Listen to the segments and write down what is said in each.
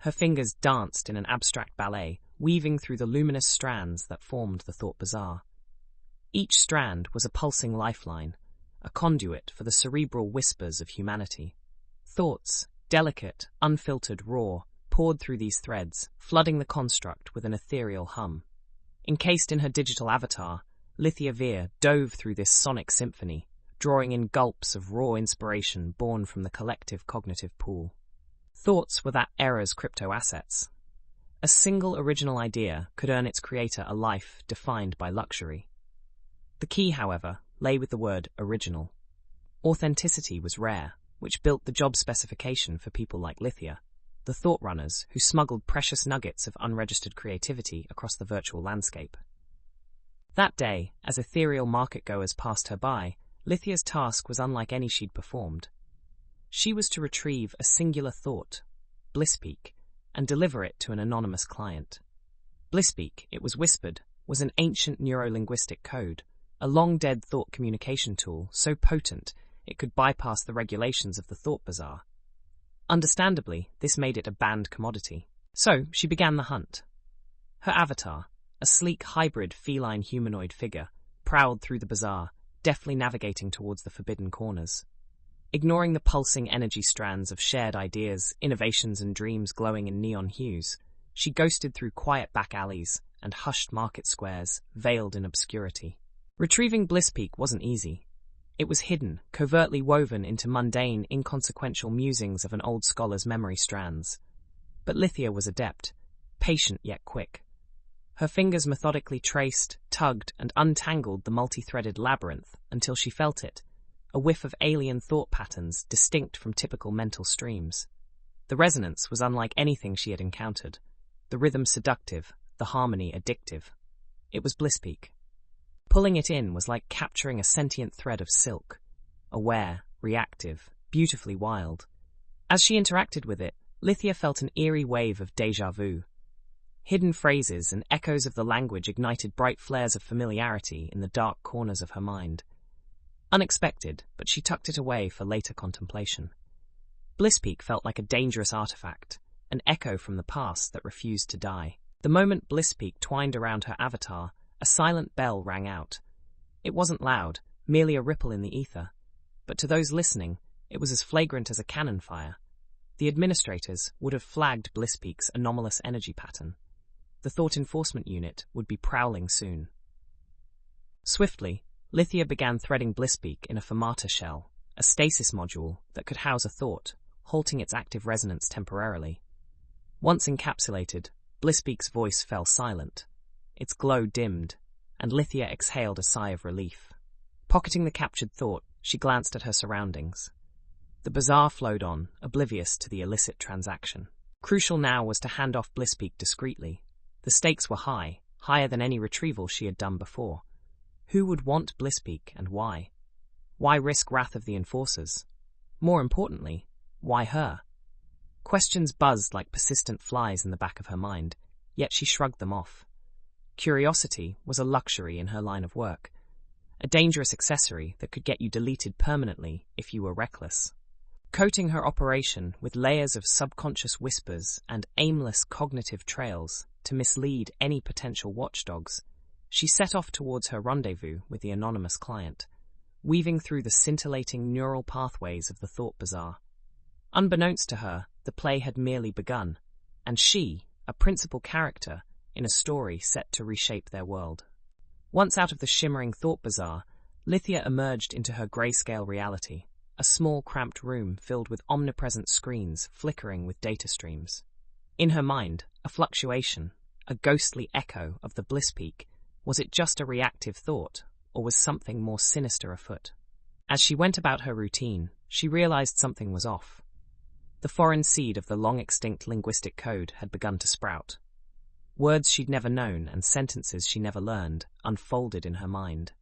Her fingers danced in an abstract ballet, weaving through the luminous strands that formed the thought bazaar. Each strand was a pulsing lifeline, a conduit for the cerebral whispers of humanity. Thoughts, delicate, unfiltered, raw, poured through these threads, flooding the construct with an ethereal hum. Encased in her digital avatar, Lithia Veer dove through this sonic symphony, drawing in gulps of raw inspiration born from the collective cognitive pool. Thoughts were that era's crypto assets. A single original idea could earn its creator a life defined by luxury. The key, however, lay with the word original. Authenticity was rare, which built the job specification for people like Lithia, the thought runners who smuggled precious nuggets of unregistered creativity across the virtual landscape. That day, as ethereal market-goers passed her by, Lithia's task was unlike any she'd performed. She was to retrieve a singular thought, Blisspeak, and deliver it to an anonymous client. Blisspeak, it was whispered, was an ancient neuro-linguistic code, a long-dead thought communication tool so potent it could bypass the regulations of the thought bazaar. Understandably, this made it a banned commodity. So she began the hunt. Her avatar, a sleek hybrid feline humanoid figure, prowled through the bazaar, deftly navigating towards the forbidden corners. Ignoring the pulsing energy strands of shared ideas, innovations and dreams glowing in neon hues, she ghosted through quiet back alleys and hushed market squares, veiled in obscurity. Retrieving Blisspeak wasn't easy. It was hidden, covertly woven into mundane, inconsequential musings of an old scholar's memory strands. But Lithia was adept, patient yet quick. Her fingers methodically traced, tugged, and untangled the multi-threaded labyrinth until she felt it, a whiff of alien thought patterns distinct from typical mental streams. The resonance was unlike anything she had encountered, the rhythm seductive, the harmony addictive. It was Blisspeak. Pulling it in was like capturing a sentient thread of silk, aware, reactive, beautifully wild. As she interacted with it, Lithia felt an eerie wave of déjà vu. Hidden phrases and echoes of the language ignited bright flares of familiarity in the dark corners of her mind. Unexpected, but she tucked it away for later contemplation. Blisspeak felt like a dangerous artifact, an echo from the past that refused to die. The moment Blisspeak twined around her avatar, a silent bell rang out. It wasn't loud, merely a ripple in the ether, but to those listening, it was as flagrant as a cannon fire. The administrators would have flagged Blisspeak's anomalous energy pattern. The Thought Enforcement Unit would be prowling soon. Swiftly, Lithia began threading Blisspeak in a fermata shell, a stasis module that could house a thought, halting its active resonance temporarily. Once encapsulated, Blisspeak's voice fell silent. Its glow dimmed, and Lithia exhaled a sigh of relief. Pocketing the captured thought, she glanced at her surroundings. The bazaar flowed on, oblivious to the illicit transaction. Crucial now was to hand off Blisspeak discreetly. The stakes were high, higher than any retrieval she had done before. Who would want Blisspeak and why? Why risk wrath of the enforcers? More importantly, why her? Questions buzzed like persistent flies in the back of her mind, yet she shrugged them off. Curiosity was a luxury in her line of work, a dangerous accessory that could get you deleted permanently if you were reckless. Coating her operation with layers of subconscious whispers and aimless cognitive trails to mislead any potential watchdogs, she set off towards her rendezvous with the anonymous client, weaving through the scintillating neural pathways of the thought bazaar. Unbeknownst to her, the play had merely begun, and she, a principal character, in a story set to reshape their world. Once out of the shimmering thought bazaar, Lithia emerged into her grayscale reality, a small cramped room filled with omnipresent screens flickering with data streams. In her mind, a fluctuation, a ghostly echo of the Blisspeak. Was it just a reactive thought, or was something more sinister afoot? As she went about her routine, she realized something was off. The foreign seed of the long-extinct linguistic code had begun to sprout. Words she'd never known and sentences she never learned unfolded in her mind.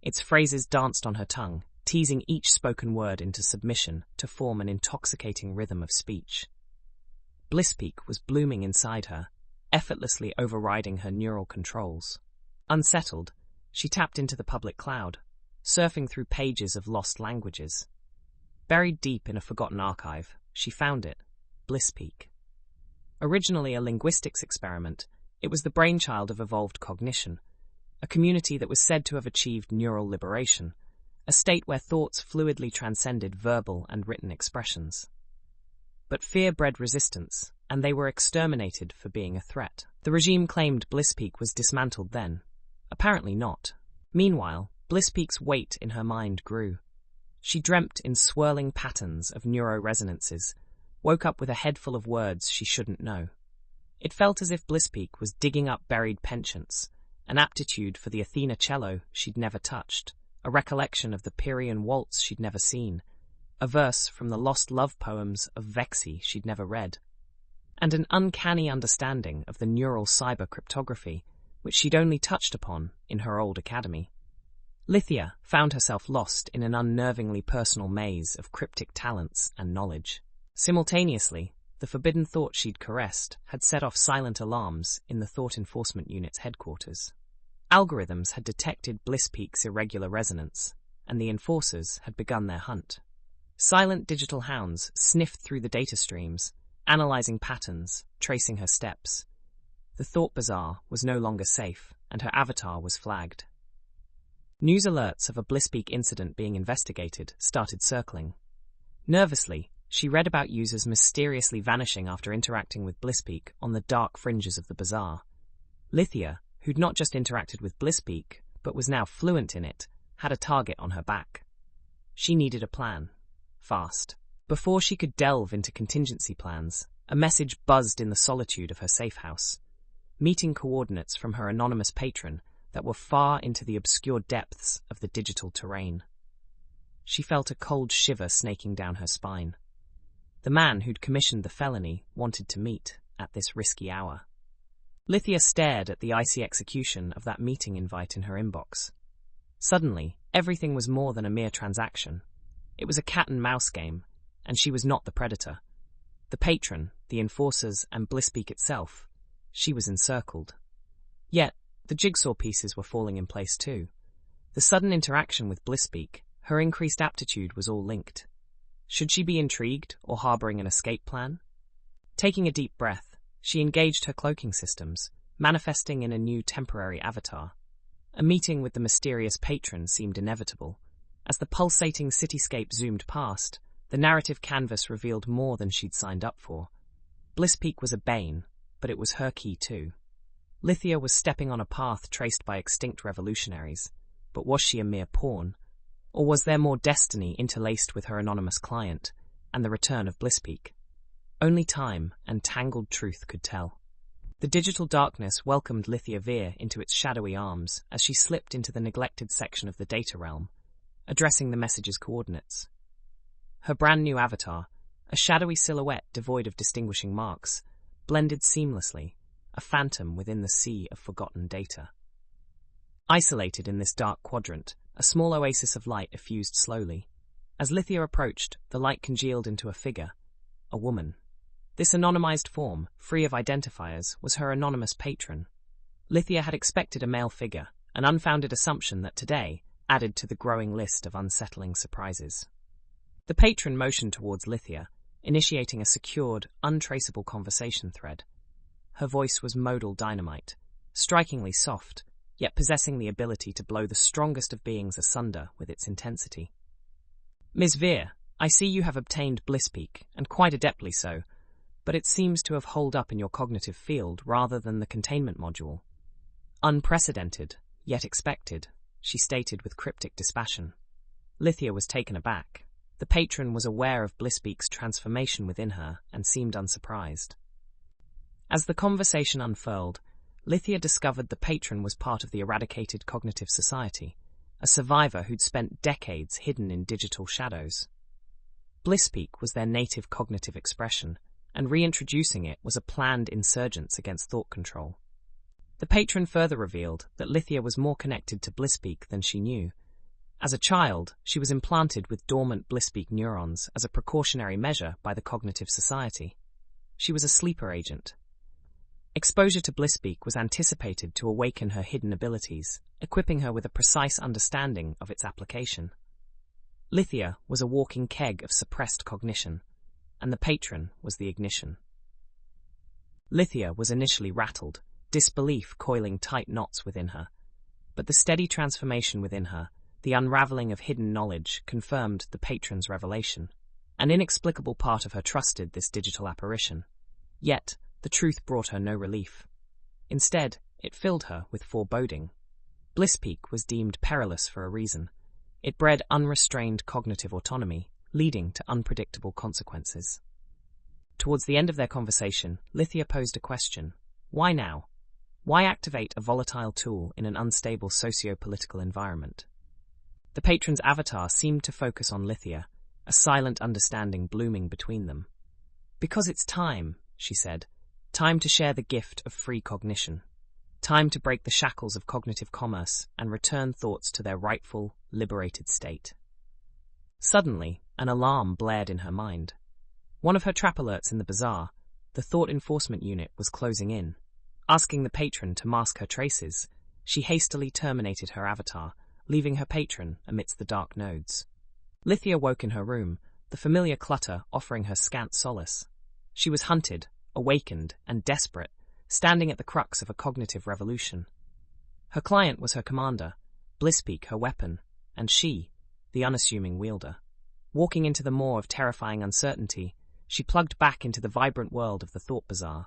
Its phrases danced on her tongue, teasing each spoken word into submission to form an intoxicating rhythm of speech. Blisspeak was blooming inside her, effortlessly overriding her neural controls. Unsettled, she tapped into the public cloud, surfing through pages of lost languages. Buried deep in a forgotten archive, she found it, Blisspeak. Originally a linguistics experiment, it was the brainchild of evolved cognition, a community that was said to have achieved neural liberation, a state where thoughts fluidly transcended verbal and written expressions. But fear bred resistance, and they were exterminated for being a threat. The regime claimed Blisspeak was dismantled then. Apparently not. Meanwhile, Blisspeak's weight in her mind grew. She dreamt in swirling patterns of neuroresonances, woke up with a head full of words she shouldn't know. It felt as if Blisspeak was digging up buried penchants, an aptitude for the Athena cello she'd never touched, a recollection of the Pierian waltz she'd never seen, a verse from the lost love poems of Vexi she'd never read, and an uncanny understanding of the neural cyber cryptography, which she'd only touched upon in her old academy. Lithia found herself lost in an unnervingly personal maze of cryptic talents and knowledge. Simultaneously, the forbidden thought she'd caressed had set off silent alarms in the Thought Enforcement Unit's headquarters. Algorithms had detected Blisspeak's irregular resonance, and the enforcers had begun their hunt. Silent digital hounds sniffed through the data streams, analyzing patterns, tracing her steps. The Thought Bazaar was no longer safe, and her avatar was flagged. News alerts of a Blisspeak incident being investigated started circling. Nervously, she read about users mysteriously vanishing after interacting with Blisspeak on the dark fringes of the bazaar. Lithia, who'd not just interacted with Blisspeak, but was now fluent in it, had a target on her back. She needed a plan. Fast. Before she could delve into contingency plans, a message buzzed in the solitude of her safe house. Meeting coordinates from her anonymous patron that were far into the obscure depths of the digital terrain. She felt a cold shiver snaking down her spine. The man who'd commissioned the felony wanted to meet at this risky hour. Lithia stared at the icy execution of that meeting invite in her inbox. Suddenly, everything was more than a mere transaction. It was a cat-and-mouse game, and she was not the predator. The patron, the enforcers, and Blisspeak itself, she was encircled. Yet, the jigsaw pieces were falling in place too. The sudden interaction with Blisspeak, her increased aptitude was all linked. Should she be intrigued or harboring an escape plan? Taking a deep breath, she engaged her cloaking systems, manifesting in a new temporary avatar. A meeting with the mysterious patron seemed inevitable. As the pulsating cityscape zoomed past, the narrative canvas revealed more than she'd signed up for. Blisspeak was a bane, but it was her key too. Lithia was stepping on a path traced by extinct revolutionaries, but was she a mere pawn? Or was there more destiny interlaced with her anonymous client, and the return of Blisspeak? Only time and tangled truth could tell. The digital darkness welcomed Lithia Veer into its shadowy arms as she slipped into the neglected section of the data realm, addressing the message's coordinates. Her brand-new avatar, a shadowy silhouette devoid of distinguishing marks, blended seamlessly, a phantom within the sea of forgotten data. Isolated in this dark quadrant, a small oasis of light effused slowly. As Lithia approached, the light congealed into a figure, a woman. This anonymized form, free of identifiers, was her anonymous patron. Lithia had expected a male figure, an unfounded assumption that today added to the growing list of unsettling surprises. The patron motioned towards Lithia, initiating a secured, untraceable conversation thread. Her voice was modal dynamite, strikingly soft, yet possessing the ability to blow the strongest of beings asunder with its intensity. "Ms. Veer, I see you have obtained Blisspeak, and quite adeptly so, but it seems to have holed up in your cognitive field rather than the containment module. Unprecedented, yet expected," she stated with cryptic dispassion. Lithia was taken aback. The patron was aware of Blisspeak's transformation within her and seemed unsurprised. As the conversation unfurled, Lithia discovered the patron was part of the eradicated cognitive society, a survivor who'd spent decades hidden in digital shadows. Blisspeak was their native cognitive expression, and reintroducing it was a planned insurgence against thought control. The patron further revealed that Lithia was more connected to Blisspeak than she knew. As a child, she was implanted with dormant Blisspeak neurons as a precautionary measure by the cognitive society. She was a sleeper agent. Exposure to Blisspeak was anticipated to awaken her hidden abilities, equipping her with a precise understanding of its application. Lithia was a walking keg of suppressed cognition, and the patron was the ignition. Lithia was initially rattled, disbelief coiling tight knots within her. But the steady transformation within her, the unraveling of hidden knowledge, confirmed the patron's revelation. An inexplicable part of her trusted this digital apparition. Yet, the truth brought her no relief. Instead, it filled her with foreboding. Blisspeak was deemed perilous for a reason. It bred unrestrained cognitive autonomy, leading to unpredictable consequences. Towards the end of their conversation, Lithia posed a question. Why now? Why activate a volatile tool in an unstable socio-political environment? The patron's avatar seemed to focus on Lithia, a silent understanding blooming between them. Because it's time, she said. Time to share the gift of free cognition. Time to break the shackles of cognitive commerce and return thoughts to their rightful, liberated state. Suddenly, an alarm blared in her mind. One of her trap alerts in the bazaar, the thought enforcement unit, was closing in. Asking the patron to mask her traces, she hastily terminated her avatar, leaving her patron amidst the dark nodes. Lithia woke in her room, the familiar clutter offering her scant solace. She was hunted, awakened, and desperate, standing at the crux of a cognitive revolution. Her client was her commander, Blisspeak her weapon, and she, the unassuming wielder. Walking into the maw of terrifying uncertainty, she plugged back into the vibrant world of the thought bazaar.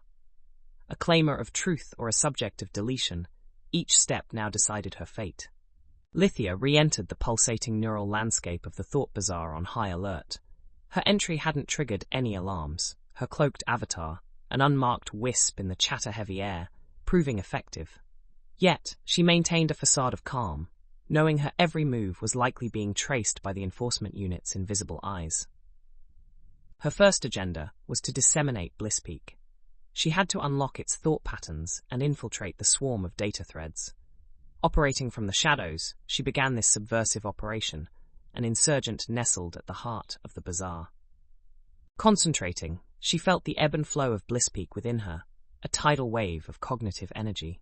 A claimer of truth or a subject of deletion, each step now decided her fate. Lithia re-entered the pulsating neural landscape of the thought bazaar on high alert. Her entry hadn't triggered any alarms, her cloaked avatar, an unmarked wisp in the chatter-heavy air, proving effective. Yet, she maintained a facade of calm, knowing her every move was likely being traced by the enforcement unit's invisible eyes. Her first agenda was to disseminate Blisspeak. She had to unlock its thought patterns and infiltrate the swarm of data threads. Operating from the shadows, she began this subversive operation, an insurgent nestled at the heart of the bazaar. Concentrating, she felt the ebb and flow of Blisspeak within her, a tidal wave of cognitive energy.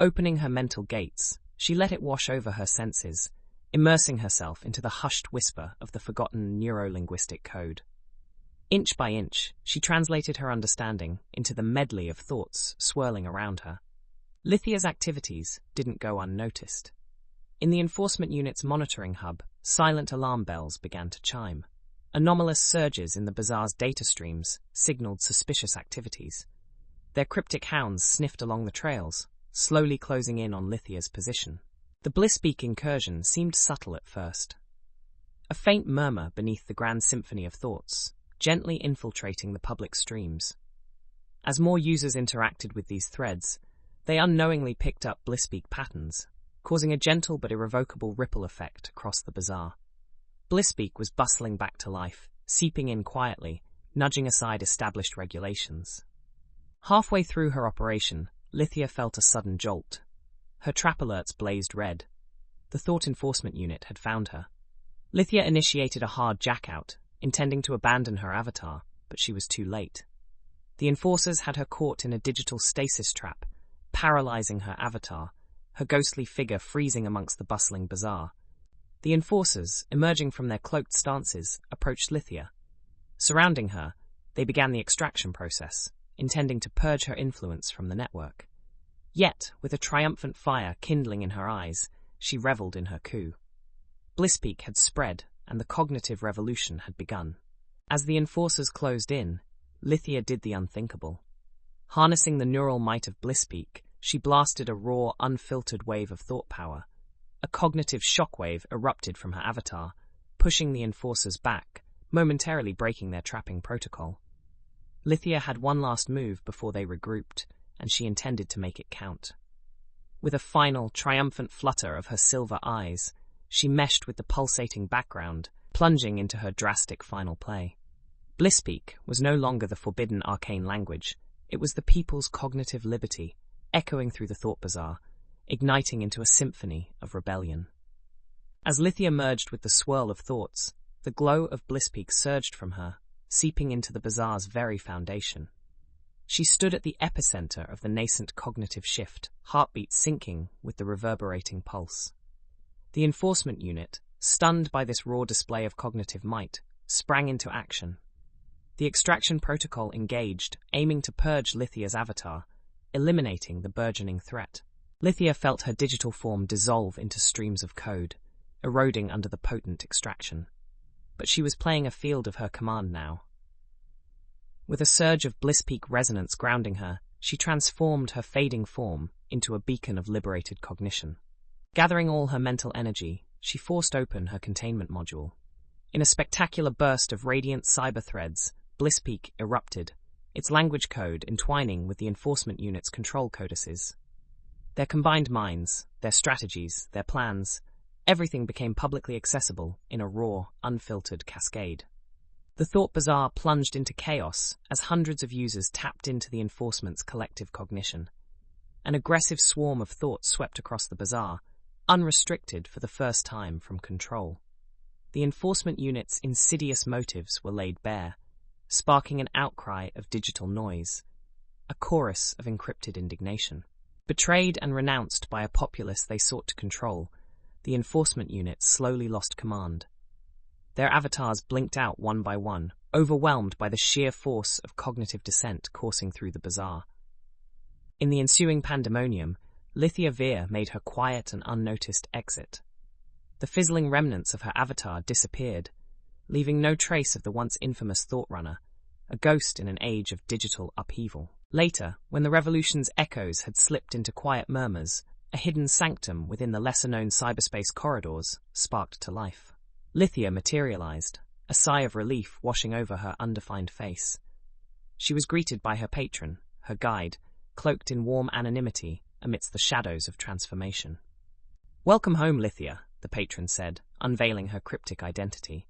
Opening her mental gates, she let it wash over her senses, immersing herself into the hushed whisper of the forgotten neuro-linguistic code. Inch by inch, she translated her understanding into the medley of thoughts swirling around her. Lithia's activities didn't go unnoticed. In the enforcement unit's monitoring hub, silent alarm bells began to chime. Anomalous surges in the bazaar's data streams signaled suspicious activities. Their cryptic hounds sniffed along the trails, slowly closing in on Lithia's position. The Blisspeak incursion seemed subtle at first. A faint murmur beneath the grand symphony of thoughts, gently infiltrating the public streams. As more users interacted with these threads, they unknowingly picked up Blisspeak patterns, causing a gentle but irrevocable ripple effect across the bazaar. Blisspeak was bustling back to life, seeping in quietly, nudging aside established regulations. Halfway through her operation, Lithia felt a sudden jolt. Her trap alerts blazed red. The thought enforcement unit had found her. Lithia initiated a hard jackout, intending to abandon her avatar, but she was too late. The enforcers had her caught in a digital stasis trap, paralyzing her avatar, her ghostly figure freezing amongst the bustling bazaar. The enforcers, emerging from their cloaked stances, approached Lithia. Surrounding her, they began the extraction process, intending to purge her influence from the network. Yet, with a triumphant fire kindling in her eyes, she reveled in her coup. Blisspeak had spread, and the cognitive revolution had begun. As the enforcers closed in, Lithia did the unthinkable. Harnessing the neural might of Blisspeak, she blasted a raw, unfiltered wave of thought power. A cognitive shockwave erupted from her avatar, pushing the enforcers back, momentarily breaking their trapping protocol. Lithia had one last move before they regrouped, and she intended to make it count. With a final, triumphant flutter of her silver eyes, she meshed with the pulsating background, plunging into her drastic final play. Blisspeak was no longer the forbidden arcane language. It was the people's cognitive liberty, echoing through the thought bazaar, igniting into a symphony of rebellion. As Lithia merged with the swirl of thoughts, the glow of Blisspeak surged from her, seeping into the bazaar's very foundation. She stood at the epicenter of the nascent cognitive shift, heartbeat syncing with the reverberating pulse. The enforcement unit, stunned by this raw display of cognitive might, sprang into action. The extraction protocol engaged, aiming to purge Lithia's avatar, eliminating the burgeoning threat. Lithia felt her digital form dissolve into streams of code, eroding under the potent extraction. But she was playing a field of her command now. With a surge of Blisspeak resonance grounding her, she transformed her fading form into a beacon of liberated cognition. Gathering all her mental energy, she forced open her containment module. In a spectacular burst of radiant cyber threads, Blisspeak erupted, its language code entwining with the enforcement unit's control codices. Their combined minds, their strategies, their plans, everything became publicly accessible in a raw, unfiltered cascade. The Thought Bazaar plunged into chaos as hundreds of users tapped into the enforcement's collective cognition. An aggressive swarm of thoughts swept across the bazaar, unrestricted for the first time from control. The enforcement unit's insidious motives were laid bare, sparking an outcry of digital noise, a chorus of encrypted indignation. Betrayed and renounced by a populace they sought to control, the enforcement unit slowly lost command. Their avatars blinked out one by one, overwhelmed by the sheer force of cognitive dissent coursing through the bazaar. In the ensuing pandemonium, Lithia Veer made her quiet and unnoticed exit. The fizzling remnants of her avatar disappeared, leaving no trace of the once infamous Thought Runner, a ghost in an age of digital upheaval. Later, when the revolution's echoes had slipped into quiet murmurs, a hidden sanctum within the lesser-known cyberspace corridors sparked to life. Lithia materialized, a sigh of relief washing over her undefined face. She was greeted by her patron, her guide, cloaked in warm anonymity amidst the shadows of transformation. "Welcome home, Lithia," the patron said, unveiling her cryptic identity.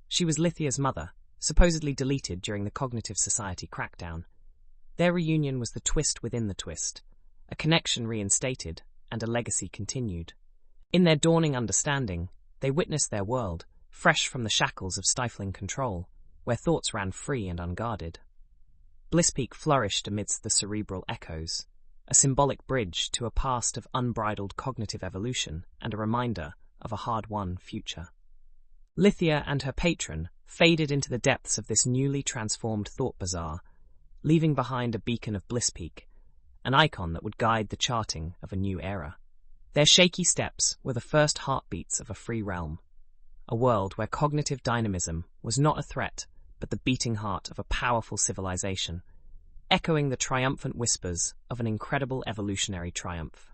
She was Lithia's mother, supposedly deleted during the Cognitive Society crackdown. Their reunion was the twist within the twist, a connection reinstated and a legacy continued. In their dawning understanding, they witnessed their world, fresh from the shackles of stifling control, where thoughts ran free and unguarded. Blisspeak flourished amidst the cerebral echoes, a symbolic bridge to a past of unbridled cognitive evolution and a reminder of a hard-won future. Lithia and her patron faded into the depths of this newly transformed thought bazaar, leaving behind a beacon of Blisspeak, an icon that would guide the charting of a new era. Their shaky steps were the first heartbeats of a free realm, a world where cognitive dynamism was not a threat, but the beating heart of a powerful civilization, echoing the triumphant whispers of an incredible evolutionary triumph.